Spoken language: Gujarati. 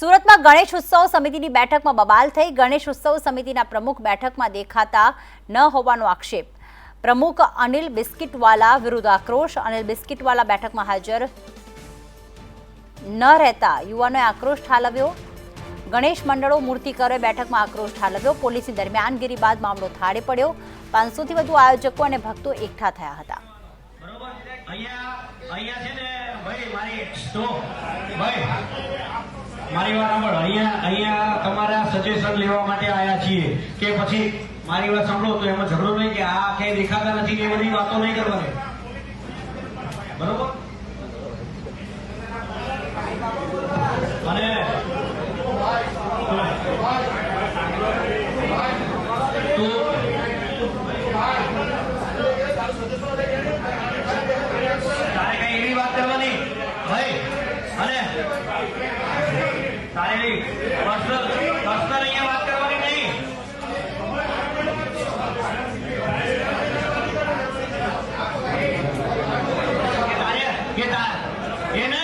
સુરતમાં ગણેશ ઉત્સવ સમિતિની બેઠકમાં બબાલ થઈ। ગણેશ ઉત્સવ સમિતિના પ્રમુખ બેઠકમાં દેખાતા ન હોવાનો આક્ષેપ। પ્રમુખ અનિલ બિસ્કિટવાલા વિરુદ્ધ આક્રોશ। અનિલ બિસ્કિટવાલા બેઠકમાં હાજર ન રહેતા યુવાનોએ આક્રોશ ઠાલવ્યો। ગણેશ મંડળો મૂર્તિકારોએ બેઠકમાં આક્રોશ ઠાલવ્યો। પોલીસની દરમિયાનગીરી બાદ મામલો થાળે પડ્યો। 500થી વધુ આયોજકો અને ભક્તો એકઠા થયા હતા। મારી વાત સાંભળો, અહીંયા તમારા સજેશન લેવા માટે આવ્યા છીએ કે પછી મારી વાત સાંભળો તો એમાં ઝઘડો નહીં કે આ ક્યાંય દેખાતા નથી એ બધી વાતો નહીં કરવાની, બરોબર? અને તારે કઈ એવી વાત કરવાની ભાઈ, અને તારે પર્સનલ અહીંયા વાત કરવાની નહીં। એ નહીં